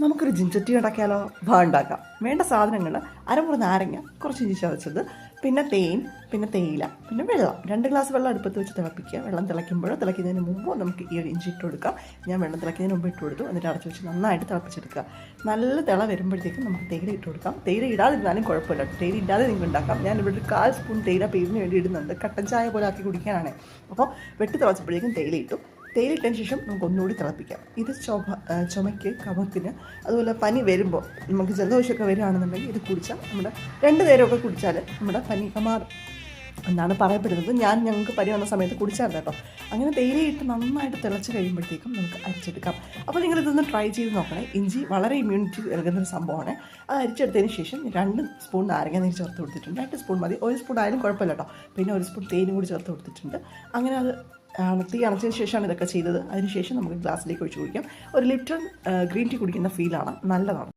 നമുക്കൊരു ginger tea ഉണ്ടാക്കിയാലോ? ഉണ്ടാക്കാം. വേണ്ട സാധനങ്ങൾ: അരമുറി നാരങ്ങ, കുറച്ച് ഇഞ്ചി ചതച്ചത്, പിന്നെ തേൻ, പിന്നെ തേയില, പിന്നെ വെള്ളം. 2 ഗ്ലാസ് വെള്ളം അടുപ്പത്ത് വെച്ച് തിളപ്പിക്കുക. വെള്ളം തിളയ്ക്കുന്നതിന് മുമ്പ് നമുക്ക് ഈ ഒരു ഇഞ്ചി ഇട്ട് കൊടുക്കാം. ഞാൻ വെള്ളം തിളയ്ക്കുന്നതിന് മുമ്പ് ഇട്ട് കൊടുത്തു. എന്നിട്ട് അടച്ചു വെച്ച് നന്നായിട്ട് തിളപ്പിച്ചെടുക്കുക. നല്ല തിള വരുമ്പോഴത്തേക്കും നമുക്ക് തേയില ഇട്ട് കൊടുക്കാം. തേയില ഇടാതിരുന്നാലും കുഴപ്പമില്ല. തേയില ഇടാതെ നിങ്ങൾക്ക് ഉണ്ടാക്കാം. ഞാൻ ഇവിടെ ഒരു 1/4 സ്പൂൺ തേയില പേരിന് വേണ്ടി ഇടുന്നുണ്ട്. കട്ടൻ ചായ പോലെ ആക്കി കുടിക്കാനാണ്. അപ്പോൾ വെട്ടി തിളച്ചപ്പോഴേക്കും തേയില ഇട്ടു. തേയില ഇട്ടതിന് ശേഷം നമുക്ക് ഒന്നുകൂടി തിളപ്പിക്കാം. ഇത് ചുമയ്ക്ക്, കഫത്തിന്, അതുപോലെ പനി വരുമ്പോൾ നമുക്ക് ജലദോഷമൊക്കെ വരികയാണെന്നുണ്ടെങ്കിൽ ഇത് കുടിച്ചാൽ നമ്മുടെ 2 നേരമൊക്കെ കുടിച്ചാൽ നമ്മുടെ പനിയൊക്കെ മാറും എന്നാണ് പറയപ്പെടുന്നത്. ഞങ്ങൾക്ക് പനി വന്ന സമയത്ത് കുടിച്ചായിരുന്നു കേട്ടോ. അങ്ങനെ തേയിലയിട്ട് നന്നായിട്ട് തിളച്ച് കഴിയുമ്പോഴത്തേക്കും നമുക്ക് അരിച്ചെടുക്കാം. അപ്പോൾ നിങ്ങളിതൊന്ന് ട്രൈ ചെയ്ത് നോക്കണേ. ഇഞ്ചി വളരെ ഇമ്മ്യൂണിറ്റി നൽകുന്നൊരു സംഭവമാണ്. അത് അരിച്ചെടുത്തതിന് ശേഷം 2 സ്പൂൺ നാരങ്ങ നീര് ചേർത്ത് കൊടുത്തിട്ടുണ്ട്. 2 സ്പൂൺ മതി. 1 സ്പൂൺ ആയാലും കുഴപ്പമില്ല കേട്ടോ. പിന്നെ 1 സ്പൂൺ തേനും കൂടി ചേർത്ത് കൊടുത്തിട്ടുണ്ട്. അങ്ങനെ അത് തീ അണച്ചതിന് ശേഷമാണ് ഇതൊക്കെ ചെയ്തത്. അതിനുശേഷം നമുക്ക് ഗ്ലാസ്സിലേക്ക് ഒഴിച്ച് കുടിക്കാം. ഒരു ലിറ്റർ ഗ്രീൻ ടീ കുടിക്കുന്ന ഫീലാണ്. നല്ലതാണ്.